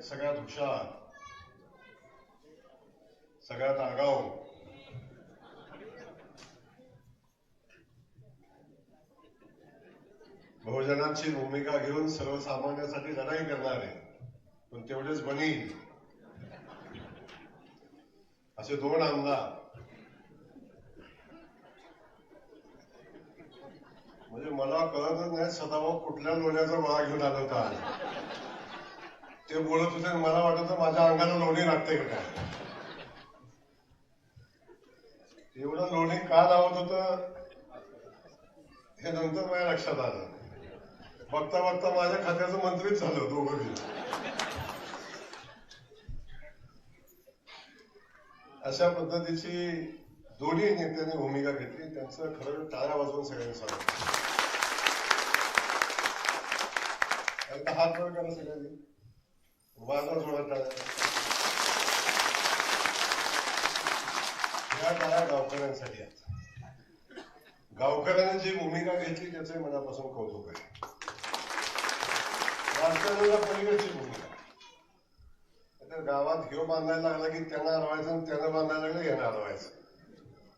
सगळ्यात हुशार, सगळ्यात आगाऊ, बहुजनांची भूमिका घेऊन सर्वसामान्यांसाठी लढाई करणारे पण तेवढेच बनील असे दोन आमदार, म्हणजे मला कळतच नाही सदाभाऊ कुठल्या लोण्याचा गोळा घेऊन आला होता. ते बोलत होते मला वाटत माझ्या अंगाला लोणी लागते का काय. एवढं लोणी का लावत होतं हे नंतर माझ्या लक्षात आलं. बघता बघता माझ्या खात्याचं मंत्रीच झालं दोघं. अशा पद्धतीची दोन्ही नेत्यांनी भूमिका घेतली. त्यांचं खरं टाळ्या वाजवून सगळ्यांनी सांगितलं. हात वर करा सगळ्यांनी, वाजवा जोरात टाळ्या. या टाळ्या गावकऱ्यांसाठी आहेत. गावकऱ्यांनी जी भूमिका घेतली त्याचे मनापासून कौतुक आहे. राजकारणाला पलीकडची भूमिका. गावात घेऊ बांधायला लागला की त्यांना हरवायचं आणि त्यांना बांधायला लागलं यांना हरवायचं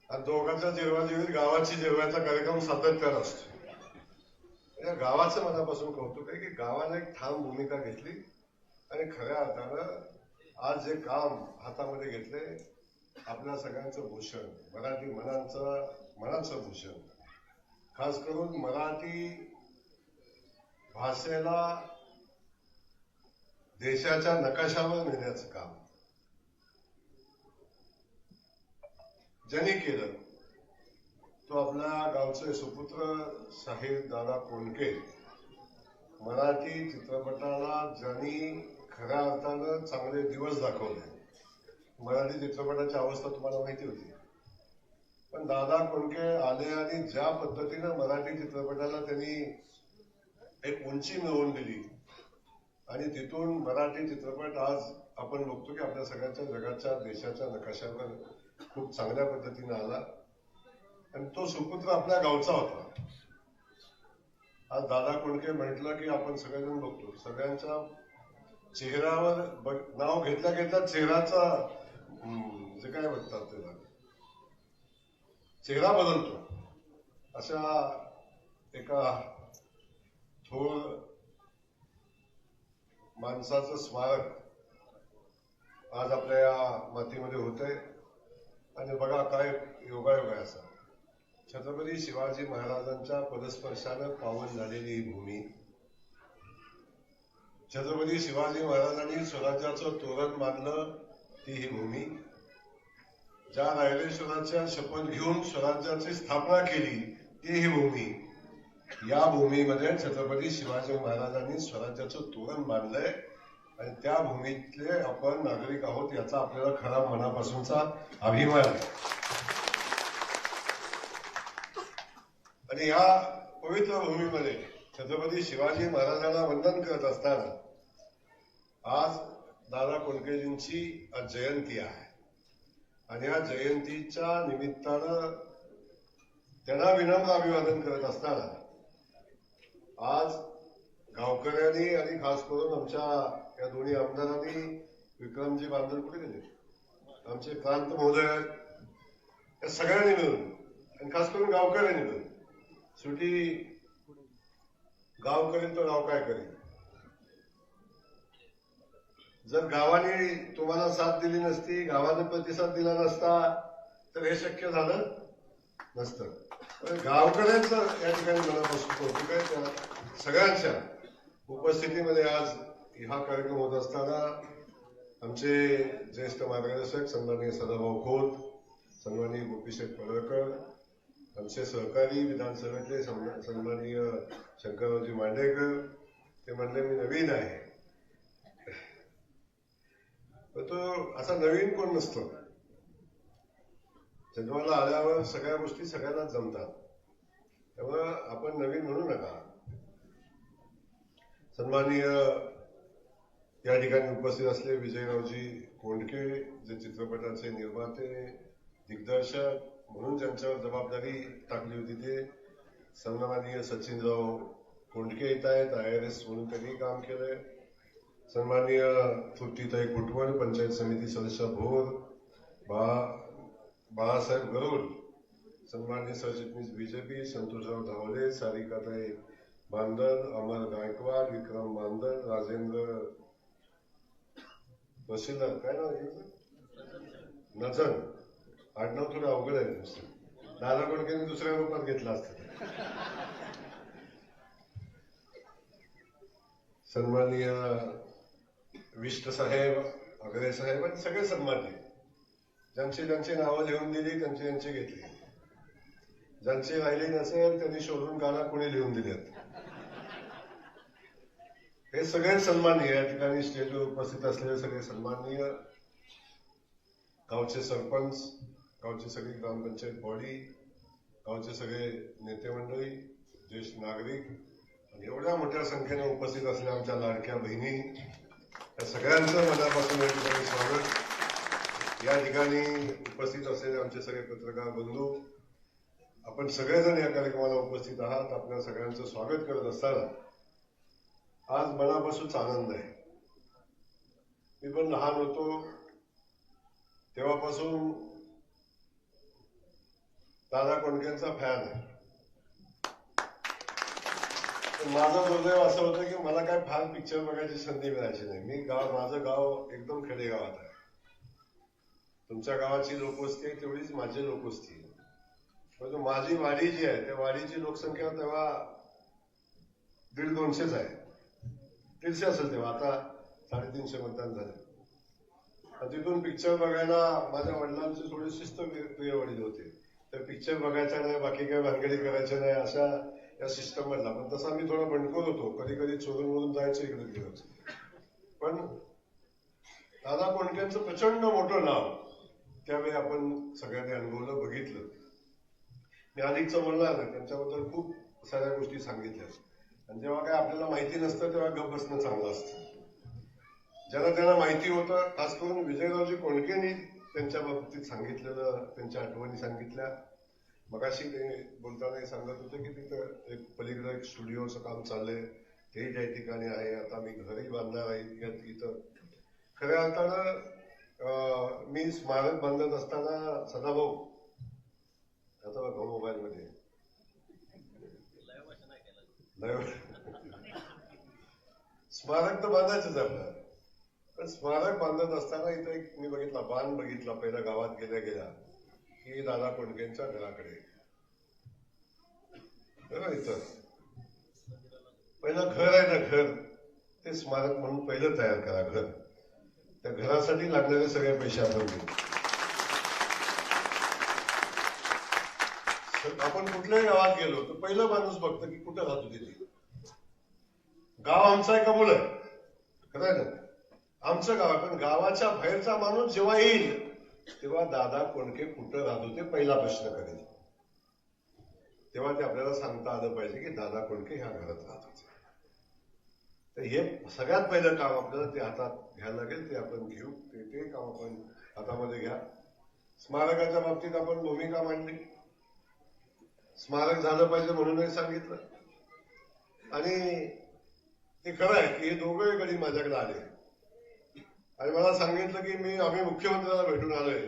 आणि दोघांच्या जिरवाजिरीत गावाची जिरवायचा कार्यक्रम सातत्यानं असतो. गावाचं मनापासून कौतुक आहे की गावाने एक ठाम भूमिका घेतली आणि खऱ्या अर्थानं आज जे काम हातामध्ये घेतले आपल्या सगळ्यांचं भूषण, मराठी मनाचं भूषण, खास करून मराठी भाषेला देशाच्या नकाशावर नेण्याचं काम ज्यांनी केलं तो आपल्या गावचे सुपुत्र साहेब दादा कोंडके. मराठी चित्रपटाला ज्यांनी खऱ्या अर्थानं चांगले दिवस दाखवले. मराठी चित्रपटाची अवस्था तुम्हाला माहिती होती, पण दादा कोंडके आले आणि ज्या पद्धतीनं मराठी चित्रपटाला त्यांनी एक उंची मिळवून दिली आणि तिथून मराठी चित्रपट आज आपण बघतो की आपल्या सगळ्यांच्या जगाच्या देशाच्या नकाशावर खूप चांगल्या पद्धतीने आला आणि तो सुपुत्र आपल्या गावचा होता. आज दादा कोंडके म्हटलं की आपण सगळेजण बघतो, सगळ्यांच्या चेहऱ्यावर नाव घेतल्या घेतल्या चेहऱ्याचा जे काय म्हणतात त्याला चेहरा बदलतो. अशा एका थोर माणसाचं स्मारक आज आपल्या या मातीमध्ये होतंय आणि बघा काय योगायोग आहे असा. छत्रपती शिवाजी महाराजांच्या पदस्पर्शानं पावन झालेली ही भूमी, छत्रपती शिवाजी महाराजांनी स्वराज्याचं तोरण मानलं ती ही भूमी, ज्या रायरेश्वराच्या शपथ घेऊन स्वराज्याची स्थापना केली ती ही भूमी, या भूमीमध्ये छत्रपती शिवाजी महाराजांनी स्वराज्याचं तोरण बांधलंय आणि त्या भूमीतले आपण नागरिक आहोत याचा आपल्याला खरा मनापासूनचा अभिमान आहे. आणि या पवित्र भूमीमध्ये छत्रपती शिवाजी महाराजांना वंदन करत असताना आज दादा कोंडकेजींची आज जयंती आहे आणि या जयंतीच्या निमित्तानं त्यांना विनम्र अभिवादन करत असताना आज गावकऱ्यांनी आणि खास करून आमच्या या दोन्ही आमदारांनी, विक्रमजी बांधल कुठे गेले, आमचे प्रांत महोदय, या सगळ्यांनी मिळून आणि खास करून गावकऱ्यांनी मिळून शेवटी गाव करेल तर गाव काय करेल. जर गावाने तुम्हाला साथ दिली नसती, गावाने प्रतिसाद दिला नसता तर हे शक्य झालं नसतं. गावकऱ्यांचं या ठिकाणी मनापासून कौतुक आहे. त्या सगळ्यांच्या उपस्थितीमध्ये आज हा कार्यक्रम होत असताना आमचे ज्येष्ठ मार्गदर्शक सन्माननीय सदाभाऊ खोत, सन्माननीय गोपीशेठ पडळकर, आमचे सहकारी विधानसभेतले सन्माननीय शंकररावजी मांडेकर, ते म्हणले मी नवीन आहे. तो असा नवीन कोण नसतो. जन्माला आल्यावर सगळ्या गोष्टी सगळ्यांनाच जमतात, त्यामुळं आपण नवीन म्हणू नका. सन्माननीय या ठिकाणी उपस्थित असलेले विजयरावजी कोंडके, जे चित्रपटाचे निर्माते दिग्दर्शक म्हणून ज्यांच्यावर जबाबदारी टाकली होती, ते सन्माननीय सचिनराव कोंडके येत आहेत. IRS म्हणून त्यांनी काम केलंय. सन्माननीय तृप्तीताई कुटवण, पंचायत समिती सदस्य भोर, बाळासाहेब गरुड, सन्माननीय सरचिटणीस बीजेपी संतोषराव धावले, सारिकाताई बांदल, अमर गायकवाड, विक्रम बांदल, राजेंद्र वशिलर, काय नाव नजन, आडनाव थोडं अवघड आहे. दादा कोडकेने दुसऱ्या रूपात घेतला असतं. सन्माननीय विष्ट साहेब, अगरे साहेब आणि सगळे सन्माननीय, ज्यांची नावं लिहून दिली त्यांची घेतली, ज्यांची राहिली नसेल त्यांनी शोधून काढा कोणी लिहून दिलेत. हे सगळे सन्माननीय, या ठिकाणी स्टेजवर उपस्थित असलेले सगळे सन्माननीय गावचे सरपंच, गावची सगळी ग्रामपंचायत बॉडी, गावचे सगळे नेते मंडळी, ज्येष्ठ नागरिक आणि एवढ्या मोठ्या संख्येने उपस्थित असलेल्या आमच्या लाडक्या बहिणी, या सगळ्यांचं मनापासून या ठिकाणी स्वागत. या ठिकाणी उपस्थित असलेले आमचे सगळे पत्रकार बंधू, आपण सगळेजण या कार्यक्रमाला उपस्थित आहात. आपल्या सगळ्यांचं स्वागत करत असताना आज मनापासून आनंद आहे. मी पण लहान होतो तेव्हापासून दादा कोंडकेंचा फॅन आहे. माझं दुर्दैव असं होतं की मला काय फार पिक्चर बघायची संधी मिळायची नाही. माझं गाव एकदम खेडेगावात आहे. तुमच्या गावाची लोकवस्ती आहे तेवढीच माझी लोकवस्ती आहे. परंतु माझी वाडी जी आहे त्या वाडीची लोकसंख्या तेव्हा 150-200 आहे. 300 असेल तेव्हा, आता 350 मतदान झाले. तिथून पिक्चर बघायला माझ्या वडिलांचे थोडे शिस्तप्रिय वडील होते. तर पिक्चर बघायचा नाही, बाकी काही भानगडी करायच्या नाही, अशा या सिस्टम मधला. पण तसा मी थोडा बंडखोर होतो. कधी कधी चोरून जायचं इकडे दिवस. पण दादा कोंडकेंचं प्रचंड मोठं नाव त्यावेळी आपण सगळ्यांनी अनुभवलं, बघितलं. मी अधिकचं बोलणार नाही, त्यांच्याबद्दल खूप साऱ्या गोष्टी सांगितल्या. आणि जेव्हा काय आपल्याला माहिती नसतं तेव्हा गप्प बसणं चांगलं असतं. ज्यांना त्यांना माहिती होतं, खास करून विजयरावजी कोंडकेंनी त्यांच्या बाबतीत सांगितलेलं, त्यांच्या आठवणी सांगितल्या. मगाशी ते बोलताना सांगत होते की तिथं एक पलीकडे एक स्टुडिओचं काम चाललंय, ते त्या ठिकाणी आहे. आता मी घरही बांधणार आहे इथं. खऱ्या अर्थानं मी स्मारक बांधत असताना सदाभाऊ, आता बघा मोबाईल मध्ये स्मारक तर बांधायचंच आपलं. पण स्मारक बांधत असताना इथं एक मी बघितला, बाण बघितला पहिल्या गावात गेल्या की दादा कोंडकेंच्या घराकडे. इथं पहिलं घर आहे ना, घर ते स्मारक म्हणून पहिलं तयार करा. घर, त्या घरासाठी लागणारे सगळे पैसे आपण देऊ. आपण कुठल्याही गावात गेलो तर पहिलं माणूस बघतं की कुठं राहतो तिथे. गाव आमचं आहे का मुलं, खरं आहे ना, आमचं गाव आहे. पण गावाच्या बाहेरचा माणूस जेव्हा येईल तेव्हा दादा कोंडके कुठं राहत होते पहिला प्रश्न करेल. तेव्हा ते आपल्याला सांगता आलं पाहिजे की दादा कोंडके ह्या घरात राहत होते. तर हे सगळ्यात पहिलं काम आपल्याला ते हातात घ्यायला लागेल. ते आपण घेऊ, ते काम आपण हातामध्ये घ्या. स्मारकाच्या बाबतीत आपण भूमिका मांडली. स्मारक झालं पाहिजे म्हणूनही सांगितलं. आणि ते खरं आहे की हे दोघंही कधी माझ्याकडे आले आणि मला सांगितलं की आम्ही मुख्यमंत्र्याला भेटून आलोय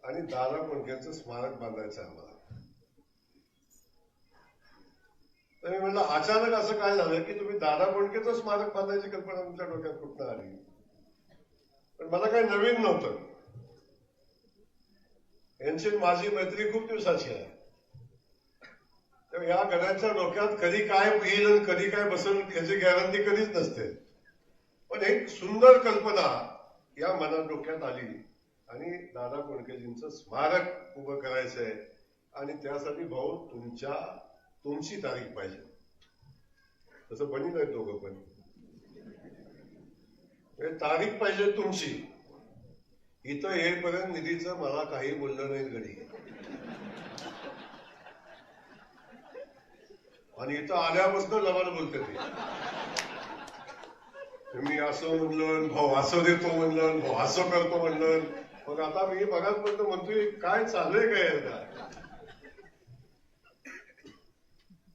आणि दादा कोंडकेंचं स्मारक बांधायचं आहे आम्हाला. तर मी म्हटलं अचानक असं काय झालं की तुम्ही दादा कोंडकेचं स्मारक बांधायची कल्पना तुमच्या डोक्यात कुठनं आली. पण मला काही नवीन नव्हतं. यांची माझी मैत्री खूप दिवसाची आहे. तर या गड्यांच्या डोक्यात कधी काय येईल आणि कधी काय बसेल याची गॅरंटी कधीच नसते. पण एक सुंदर कल्पना या मनात डोक्यात आली आणि दादा कोंडकेजींचं स्मारक उभं करायचंय आणि त्यासाठी भाऊ तुमची तारीख पाहिजे. तसं बनीत आहे दोघं पण. तारीख पाहिजे तुमची. इथं येईपर्यंत निधीचं मला काही बोललं नाही घडी. आणि इथं आल्यापासून लबाड बोलते ते. मी असं म्हणलं, भाऊ असं देतो म्हणलं, भाऊ असं करतो म्हणलं. मग आता मी बघाच म्हणतोय काय चालूय काय यार.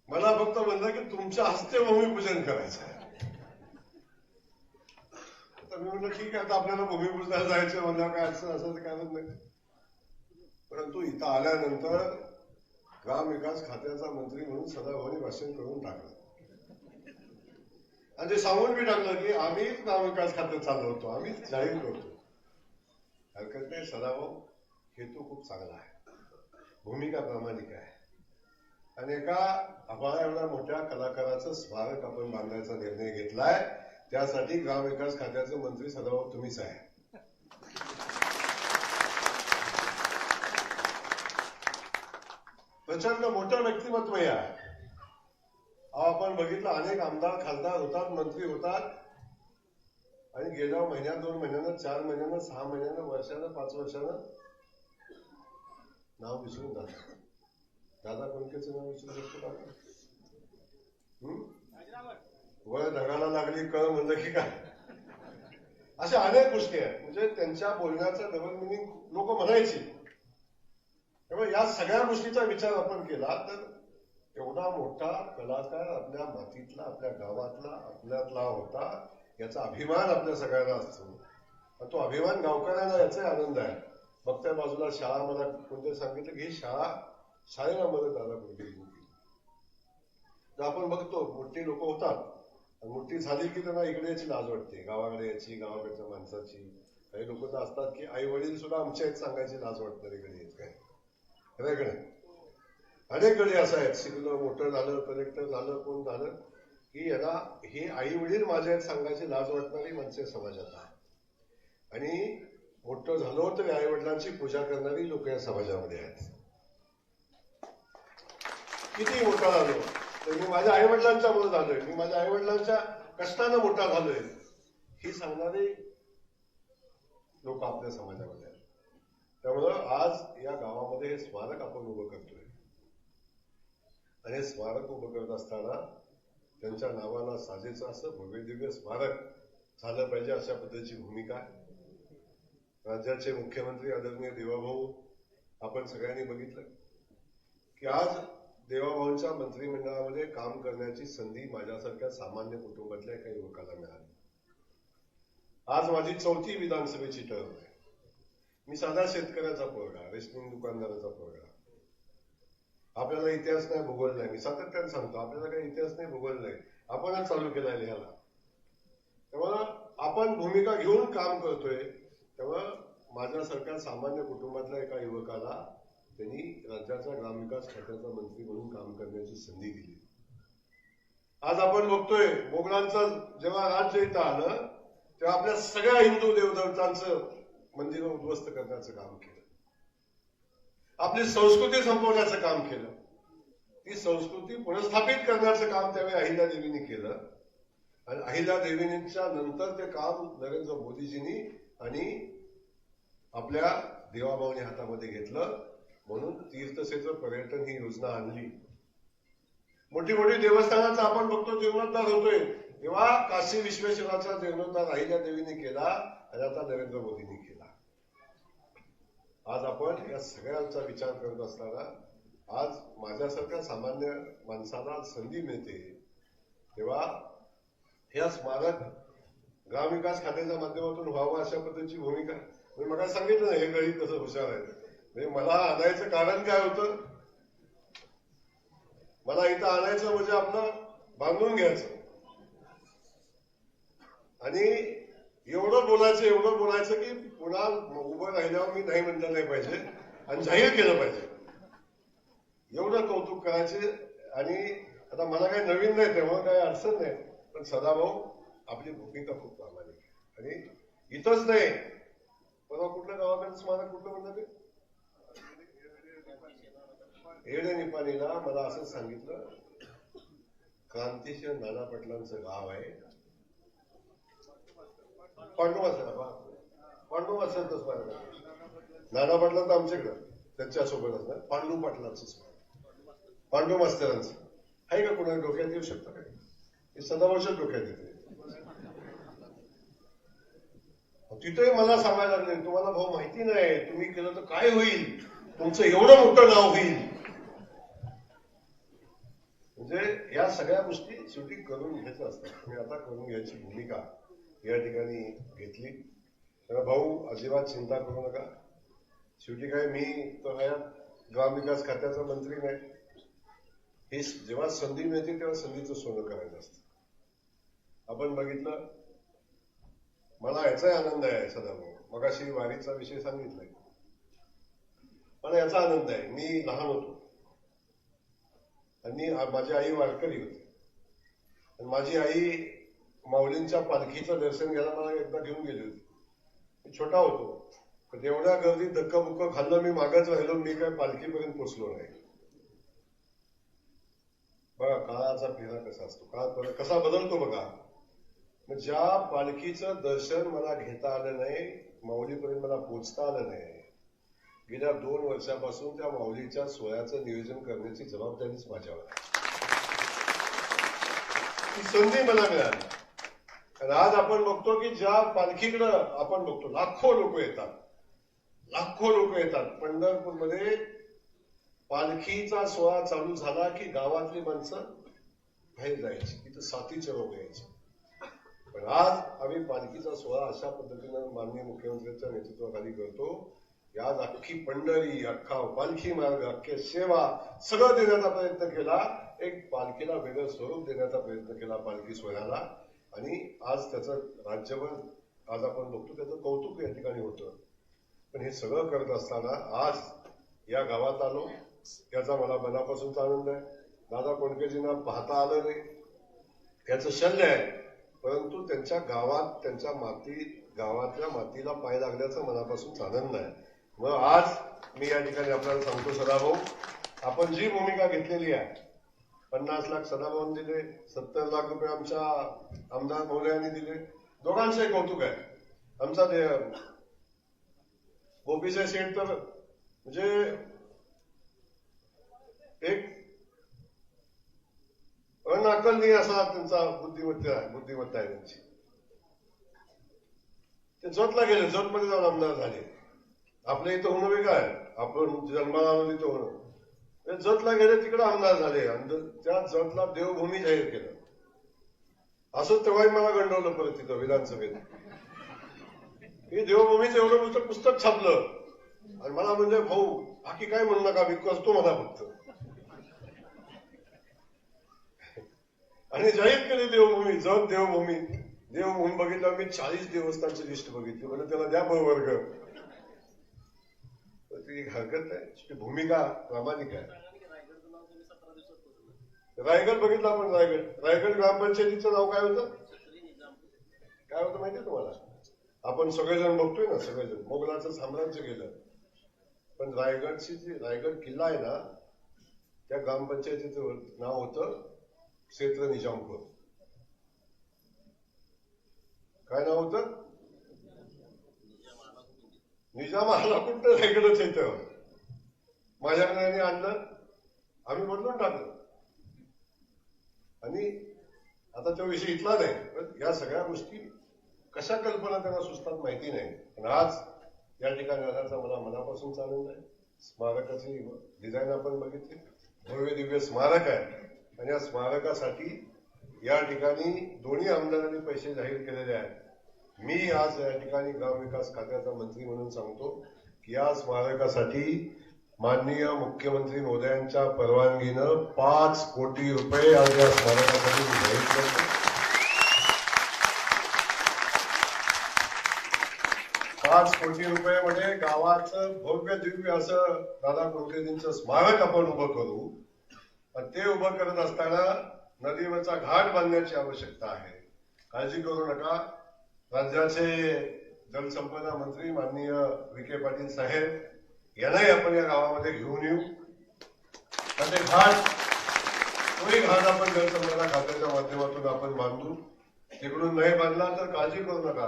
मला फक्त म्हणलं की तुमच्या हस्ते भूमिपूजन करायचं आहे. म्हटलं ठीक आहे, आता आपल्याला भूमिपूजनाला जायचं म्हणलं काय अडचण असं कारण नाही. परंतु इथं आल्यानंतर ग्रामविकास खात्याचा मंत्री म्हणून सदाभाऊंनी भाषण करून टाकलं आणि ते सांगून बी टाकलं की आम्हीच ग्रामविकास खातं चालवतो, आम्हीच जाहीर करतो. हरकत नाही, सदाभाऊ हेतू खूप चांगला आहे, भूमिका प्रामाणिक आहे. आणि एका आम्हाला एवढ्या मोठ्या कलाकाराचं स्मारक आपण बांधायचा निर्णय घेतलाय, त्यासाठी ग्रामविकास खात्याचे मंत्री सदाभाऊ तुम्हीच आहे. प्रचंड मोठं व्यक्तिमत्व आहे. आपण बघितलं अनेक आमदार खासदार होतात, मंत्री होतात आणि गेल्या महिन्यात 2 महिन्यानं 4 महिन्यानं 6 महिन्यानं वर्षानं 5 वर्षानं नाव विसरून जातात. दादा कोणकेचं नाव विसरू शकतो का? वय ढगाला लागली कळ म्हणलं की काय, अशा अनेक गोष्टी आहेत. म्हणजे त्यांच्या बोलण्याचं डबल मिनिंग लोक म्हणायची. त्यामुळे या सगळ्या गोष्टीचा विचार आपण केला तर एवढा मोठा कलाकार आपल्या मातीतला, आपल्या गावातला, आपल्यातला होता, याचा अभिमान आपल्या सगळ्यांना असतो. तो अभिमान गावकऱ्यांना याचा आनंद आहे. बघत्या बाजूला शाळा, मला कोणते सांगितलं की ही शाळेला मदत आला कोणती. आपण बघतो मोठी लोक होतात, मोठी झाली की त्यांना इकडे याची लाज वाटते, गावाकडे याची, गावाकडच्या माणसाची. काही लोक तर असतात की आई वडील सुद्धा आमच्या आहेत सांगायची लाज वाटतं इकडे येत काय. खरं अनेक गडी असं आहेत, शिकलं, मोठं झालं, कलेक्टर झालं, कोण झालं की याला ही आई वडील माझ्या आहेत सांगायची लाज वाटणारी माणसे समाजात आहे. आणि मोठं झालो तरी आई वडिलांची पूजा करणारी लोक या समाजामध्ये आहेत. किती मोठा झालो तर मी माझ्या आई वडिलांच्या मुळे झालोय, मी माझ्या आई वडिलांच्या कष्टानं मोठा झालोय, ही सांगणारी लोक आपल्या समाजामध्ये आहेत. त्यामुळं आज या गावामध्ये हे स्मारक आपण उभं करतोय आणि हे स्मारक उभं करत असताना त्यांच्या नावाला साजेचं असं भव्य दिव्य स्मारक झालं पाहिजे अशा पद्धतीची भूमिका आहे. राज्याचे मुख्यमंत्री आदरणीय देवाभाऊ, आपण सगळ्यांनी बघितलं की आज देवाभाऊंच्या मंत्रिमंडळामध्ये काम करण्याची संधी माझ्यासारख्या सामान्य कुटुंबातल्या एका युवकाला मिळाली. आज माझी 4थी विधानसभेची टर्म आहे. मी साधा शेतकऱ्याचा पोरगा, रेशनिंग दुकानदाराचा पोरगा. आपल्याला इतिहास नाही, भूगोल नाही. मी सातत्याने सांगतो आपल्याला काही इतिहास नाही, भूगोल नाही, आपणच चालू केलाय लिहायला. त्यामुळं आपण भूमिका घेऊन काम करतोय. तेव्हा माझ्यासारख्या सामान्य कुटुंबातल्या एका युवकाला त्यांनी राज्याच्या ग्रामविकास खात्याचा मंत्री म्हणून काम करण्याची संधी दिली. आज आपण बघतोय मोगलांचं जेव्हा राज्य इथं आलं तेव्हा आपल्या सगळ्या हिंदू देवदेवतांचं मंदिरं उद्ध्वस्त करण्याचं काम केलं, आपली संस्कृती संपवण्याचं काम केलं, ती संस्कृती पुनर्स्थापित करण्याचं काम त्यावेळी अहिल्यादेवींनी केलं. आणि अहिल्यादेवींच्या नंतर ते काम नरेंद्र मोदीजींनी आणि आपल्या देवाभाऊनी हातामध्ये घेतलं. म्हणून तीर्थक्षेत्र पर्यटन ही योजना आणली. मोठी मोठी देवस्थानाचा आपण बघतो जीर्णोद्धार होतोय, तेव्हा काशी विश्वेश्वराचा जीर्णोद्धार अहिल्यादेवींनी केला आणि आता नरेंद्र मोदींनी केला. आज आपण या सगळ्यांचा विचार करत असताना आज माझ्यासारख्या सामान्य माणसाला संधी मिळते, तेव्हा हे स्मारक ग्रामविकास खात्याच्या माध्यमातून व्हावं अशा पद्धतीची भूमिका. मी मला सांगितलं ना हे गळी कसं हुशार आहे. म्हणजे मला आणायचं कारण काय होतं, मला इथं आणायचं म्हणजे आपलं बांधून घ्यायचं आणि एवढं बोलायचं की पुन्हा उभं राहिल्यावर मी नाही म्हणलं नाही पाहिजे आणि जाहीर केलं पाहिजे, एवढं कौतुक करायचे. आणि आता मला काही नवीन नाही तेव्हा काही अडचण नाही, पण सदाभाऊ आपली भूमिका खूप प्रामाणिक आहे. आणि इथंच नाही, परवा कुठल्या गावाकडे स्मारक कुठलं म्हणलं ते येडे निपाणीला मला असं सांगितलं, क्रांतिशील नाना पाटलांचं गाव आहे, पांडू असेल स्मारक. नाना पाटलांचं आमच्याकडं त्यांच्यासोबतच ना पांडू पाटलांचं स्मारक, पांडू मास्तरांचं आहे का कोणा डोक्यात येऊ शकतं काय? हे सदाभाऊच्या डोक्यात येते. तिथे मला सांगायला लागले तुम्हाला भाऊ माहिती नाही, तुम्ही केलं तर काय होईल, तुमचं एवढं मोठं नाव होईल. म्हणजे या सगळ्या गोष्टी शेवटी करून घ्यायचं असतात आणि आता करून घ्यायची भूमिका या ठिकाणी घेतली. तर भाऊ अजिबात चिंता करू नका. शेवटी काय मी तर या ग्रामविकास खात्याचा मंत्री नाही. ही जेव्हा संधी मिळते तेव्हा संधीचं सोनं करायचं असतं. आपण बघितलं, मला याचाही आनंद आहे सदाभाऊ, मगाशी वारीचा विषय सांगितलाय. मला याचा आनंद आहे, मी लहान होतो आणि माझी आई वारकरी होती आणि माझी आई माऊलींच्या पालखीचं दर्शन घ्यायला मला एकदा घेऊन गेली होती. मी छोटा होतो, पण एवढ्या गर्दीत धक्काबुक्क खाल्लं, मी मागच राहिलो, मी काय पालखीपर्यंत पोचलो नाही. बघा काळाचा फेरा कसा असतो, काळ कसा बदलतो बघा. ज्या पालखीचं दर्शन मला घेता आलं नाही, माऊलीपर्यंत मला पोचता आलं नाही, गेल्या 2 वर्षापासून त्या माऊलीच्या सोहळ्याचं नियोजन करण्याची जबाबदारीच माझ्यावर आहे. ती संधी मला मिळाली. आणि आज आपण बघतो की ज्या पालखीकडं आपण बघतो लाखो लोक येतात. पंढरपूरमध्ये पालखीचा सोहळा चालू झाला की गावातली माणसं बाहेर जायची, तिथं साथीचे रोग यायचे. पण आज आम्ही पालखीचा सोहळा अशा पद्धतीनं माननीय मुख्यमंत्र्यांच्या नेतृत्वाखाली करतो. आज अख्खी पंढरी, अख्खा पालखी मार्ग, अख्खे सेवा सगळं देण्याचा प्रयत्न केला. एक पालखीला वेगळं स्वरूप देण्याचा प्रयत्न केला पालखी सोहळ्याला. आणि आज त्याचं राज्यभर आज आपण बघतो त्याचं कौतुक या ठिकाणी होतं. पण हे सगळं करत असताना आज या गावात आलो, याचा मला मनापासूनचा आनंद आहे. दादा कोंडकेजींना पाहता आलं नाही याचं शल्य आहे, परंतु त्यांच्या गावात त्यांच्या गावातल्या मातीला पाय लागल्याचा मनापासूनचा आनंद आहे. मग आज मी या ठिकाणी आपल्याला सांगतो सदाभाऊ, आपण जी भूमिका घेतलेली आहे, 50 लाख सदाभाऊंनी दिले, 70 लाख रुपये आमच्या आमदार महोदयांनी दिले, दोघांचंही कौतुक आहे. आमचा गोपीसाहेब शेठ तर म्हणजे एक अनाकलनीय असा त्यांचा बुद्धिमत्ता आहे त्यांची. ते जतला गेले, जतमध्ये जाऊन आमदार झाले. आपल्या इथं होणं वेगळं आहे, आपण जन्माला आलो तिथं होणं. जतला गेले, तिकडे आमदार झाले आणि त्या जतला देवभूमी जाहीर केलं. असं तेव्हाही मला गंडवलं परत तिथं विधानसभेत. हे देवभूमीचं एवढं पुस्तक छापलं आणि मला म्हणजे भाऊ बाकी काय म्हणू नका, मी करतो मला फक्त. आणि जाहीर केली देवभूमी, जत देवभूमी. देवभूमी बघितलं मी 40 देवस्थानची लिस्ट बघितली, म्हणजे त्याला द्या वर्ग. ती हरकत नाही, भूमिका प्रामाणिक आहे. रायगड बघितला आपण, रायगड ग्रामपंचायतीचं नाव काय होतं माहितीये तुम्हाला? आपण सगळेजण बघतोय ना, सगळेजण मोगलाचं साम्राज्य गेलं, पण रायगडची जी रायगड किल्ला आहे ना, त्या ग्रामपंचायतीचं नाव होतं क्षेत्र निजामपूर. काय नाव होतं? निजाम आला कुठं, रायगडच येतं. माझ्याकडे आणलं, आम्ही बदलून टाकलं. आणि आता तो विषय इथला नाही, पण या सगळ्या गोष्टी कशा कल्पना त्यांना सुचतात माहिती नाही. पण आज या ठिकाणी आल्याचा मला मनापासूनचा आनंद आहे. स्मारकाची डिझाईन आपण बघितली, भव्य दिव्य स्मारक आहे. आणि या स्मारकासाठी या ठिकाणी दोन्ही आमदारांनी पैसे जाहीर केलेले आहेत. मी आज या ठिकाणी ग्रामविकास खात्याचा मंत्री म्हणून सांगतो की या स्मारकासाठी माननीय मुख्यमंत्री महोदयांच्या परवानगीनं 5 कोटी रुपये आज या स्मारकासाठी जाहीर करतो. 5 कोटी रुपये म्हणजे गावाचं भव्य दिव्य असं दादा कोंडकेजींचं स्मारक आपण उभं करू. आणि ते उभं करत असताना नदीवरचा घाट बांधण्याची आवश्यकता आहे. काळजी करू नका, राज्याचे जलसंपदा मंत्री माननीय विखे पाटील साहेब यांनाही आपण या गावामध्ये घेऊन येऊ. आणि तोही घाट आपण जलसंपदा खात्याच्या माध्यमातून आपण बांधू. तिकडून नाही बांधला तर काळजी करू नका,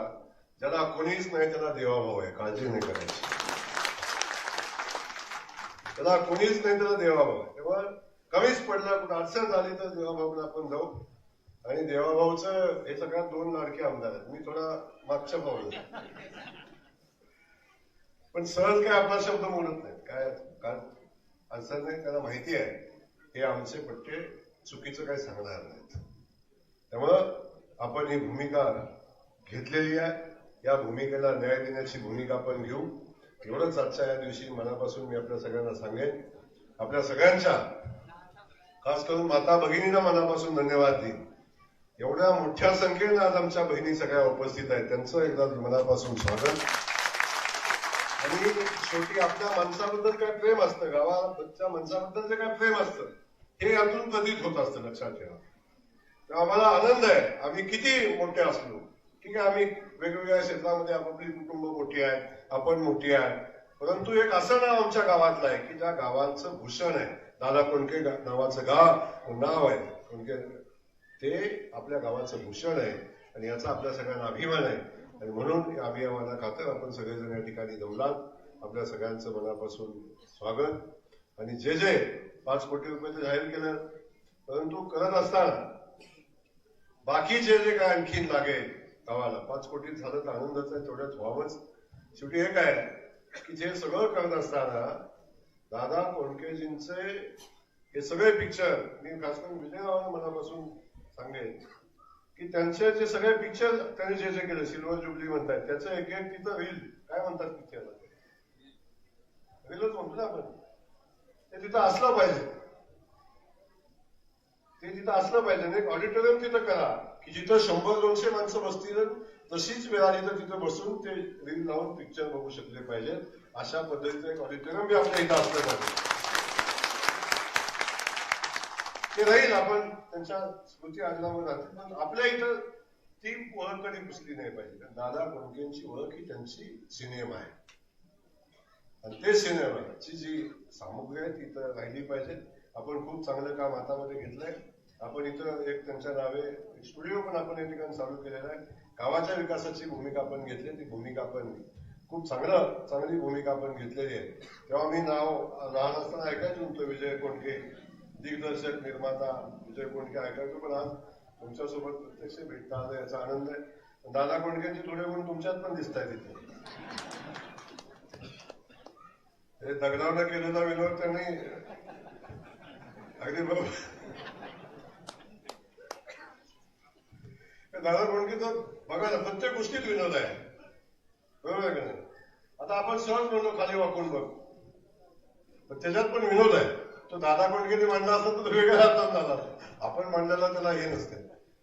ज्याला कोणीच नाही त्याला देवाभाव आहे, काळजी नाही करायची. त्याला कोणीच नाही त्याला देवाभाव आहे. तेव्हा कमीच पडला, कुठं अडचण झाली तर देवाभाऊला आपण जाऊ. आणि देवाभाऊचं हे सगळ्यात 2 लाडके आमदार आहेत. मी थोडा मागच्या पावलं, पण सहज काय आपला शब्द बोलत नाही, काय अडचण नाही. त्याला माहिती आहे हे आमचे पट्टे चुकीचं काही सांगणार नाहीत. त्यामुळं आपण ही भूमिका घेतलेली आहे. या भूमिकेला न्याय देण्याची भूमिका आपण घेऊ. एवढंच आजच्या या दिवशी मनापासून मी आपल्या सगळ्यांना सांगेन. आपल्या सगळ्यांच्या खास करून माता भगिनींना मनापासून धन्यवाद देईन. एवढ्या मोठ्या संख्येनं आज आमच्या बहिणी सगळ्या उपस्थित आहेत, त्यांचं एकदा मनापासून स्वागत. आणि शेवटी आपल्या माणसाबद्दल काय प्रेम असतं, गावाच्या माणसाबद्दल जे काय प्रेम असतं हे यातून प्रतीत होत असतं, लक्षात ठेवा. तेव्हा आम्हाला आनंद आहे. आम्ही किती मोठे असलो, ठीक आहे, आम्ही वेगवेगळ्या क्षेत्रामध्ये आपापली कुटुंब मोठी आहेत, आपण मोठी आहे, परंतु एक असं नाव आमच्या गावातलं आहे की ज्या गावाचं भूषण आहे. दादा कोंडके नावाचं नाव आहे कोंडके, ते आपल्या गावाचं भूषण आहे आणि याचा आपल्या सगळ्यांना अभिमान आहे. आणि म्हणून या अभिमाना खातर आपण सगळेजण या ठिकाणी जमलात. आपल्या सगळ्यांचं मनापासून स्वागत. आणि जे जे 5 कोटी रुपये जाहीर केलं, परंतु करत असताना बाकी जे जे काय आणखीन लागेल गावाला, 5 कोटी झालं तर आनंदच आहे, तेवढ्याच व्हावंच. शेवटी एक आहे की जे सगळं करत असताना दादा कोंडकेजींचे हे सगळे पिक्चर, मी खास करून विजयरावांना मनापासून सांगेन की त्यांचे जे सगळे पिक्चर त्यांनी जे जे केलं, सिल्वर जुबली म्हणतात, त्याचं एक एक तिथं रील, काय म्हणतात पिक्चरला, रीलच म्हणतो ना आपण, ते तिथं असलं पाहिजे. ते तिथं असलं पाहिजे. एक ऑडिटोरियम तिथं करा की जिथं 100-200 माणसं बसतील, तशीच वेळ आली तर तिथं बसून ते रील लावून पिक्चर बघू शकले पाहिजेत. अशा पद्धतीचं एक ऑडिटोरियम बी आपल्या इथं असलं पाहिजे. ते राहील, आपण त्यांच्या स्मृती आजनावर राहतील, पण आपल्या इथं ती ओळख कधी पुसली नाही पाहिजे. दादा कोंडकेंची ओळख ही त्यांची सिनेमा आहे आणि ते सिनेमाची जी सामुग्री आहे ती इथं राहिली पाहिजे. आपण खूप चांगलं काम हातामध्ये घेतलंय. आपण इथं एक त्यांच्या नावे स्टुडिओ पण आपण या ठिकाणी चालू केलेला आहे. गावाच्या विकासाची भूमिका आपण घेतली, ती भूमिका आपण खूप चांगली भूमिका आपण घेतलेली आहे. तेव्हा मी नाव लहान असताना ऐकायचो होतो, विजय कोंडके दिग्दर्शक निर्माता विजय कोंडके ऐकायचो, पण आज तुमच्यासोबत प्रत्यक्ष भेटता आलं याचा आनंद आहे. दादा कोंडकेंचे थोडे गुण तुमच्यात पण दिसत आहेत तिथे. दगडावनं केलेला विनोद त्यांनी अगदी बरोबर. दादा कोंडकेचं बघा ना, प्रत्येक गोष्टीत विनोद आहे, बरोबर आहे का नाही. आता आपण सहज म्हणलो खाली वाकून बघ, पण त्याच्यात पण विनोद आहे. तो दादा कोंडकेने मांडला असता तर वेगळा अर्थात झाला, आपण मांडलेला त्याला हे नसते.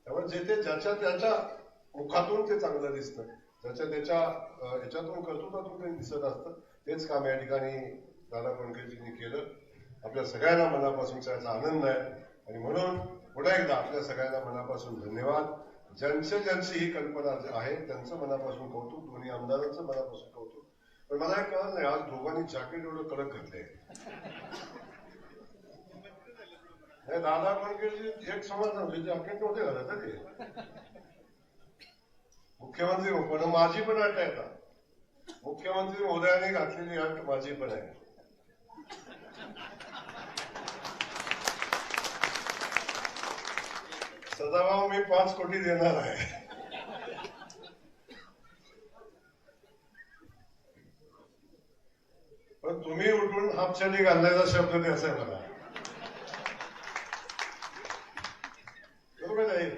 त्यामुळे जे ते ज्याच्या त्याच्या मुखातून ते चांगलं दिसतं, ज्याच्या त्याच्या याच्यातून कर्तृत्वातून ते दिसत असतं. तेच काम या ठिकाणी दादा कोंडकेजींनी केलं. आपल्या सगळ्यांना मनापासून त्याचा आनंद आहे आणि म्हणून पुन्हा एकदा आपल्या सगळ्यांना मनापासून धन्यवाद. ज्यांची ही कल्पना आहे त्यांचं मनापासून कौतुक, दोन्ही आमदारांचं मनापासून कौतुक. पण मला एक कळत नाही, आज दोघांनी जॅकेट एवढं कडक घातलंय. दादा कोंडकेजी एक समाज नव्हते, जॅकेट नव्हते घालत ते. मुख्यमंत्री पण माझी पण अट आहे. आता मुख्यमंत्री महोदयाने घातलेली अट माझी पण आहे. सदाभाऊ मी 5 कोटी देणार आहे. पण तुम्ही उठून हापशाली घालण्याचा शब्द द्यायचा आहे मला, बरोबर आहे.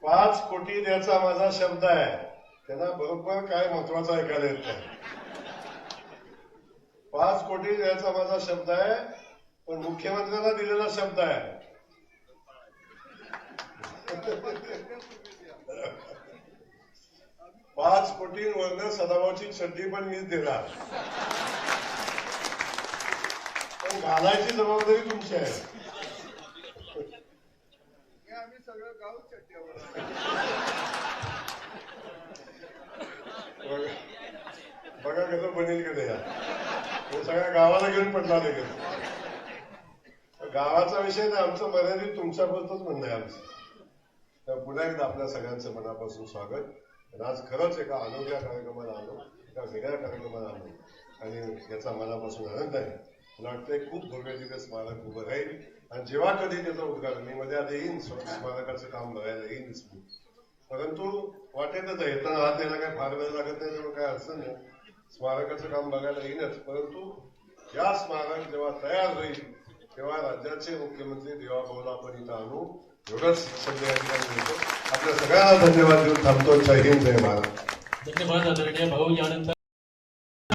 5 कोटी द्यायचा माझा शब्द आहे. त्यांना बरोबर काय महत्वाचं ऐकायला येत नाही. 5 कोटी द्यायचा माझा शब्द आहे, पण मुख्यमंत्र्यांना दिलेला शब्द आहे. 5 कोटींवरनं सदाभाऊची चड्डी पण मीच देणार, पण घालायची जबाबदारी तुमची आहे. आम्ही सगळं गाव चड्ड्यावर बघा कसं बनेल का त्या, हे सगळ्या गावाला घेऊन पडला नाही. गावाचा विषय नाही आमचं, मर्यादित तुमच्याबद्दलच म्हणणं आहे आमचं. पुन्हा एकदा आपल्या सगळ्यांचं मनापासून स्वागत. आज खरंच एका अनोख्या कार्यक्रमाला आलो, एका वेगळ्या कार्यक्रमाला आलो आणि याचा मनापासून आनंद आहे. मला वाटतंय खूप भव्य दिवस स्मारक उभं राहील आणि जेव्हा कधी त्याचं उद्घाटन, मी मध्ये आता येईन, स्मारकाचं काम बघायला येईनच मी, परंतु वाटेतच आहे, येताना हात द्यायला काही फार वेळ लागत नाही, तेव्हा काय अडचण नाही. स्मारकाचं काम बघायला येईनच, परंतु या स्मारक जेव्हा तयार होईल तेव्हा राज्याचे मुख्यमंत्री देवाभाऊला आपण इथं आणू, एवढंच संधी या ठिकाणी देतो. आपल्या सगळ्यांना धन्यवाद देऊन थांबतो. जय हिंद, जय महाराष्ट्र. धन्यवाद आदरणीय भाऊ. यानंतर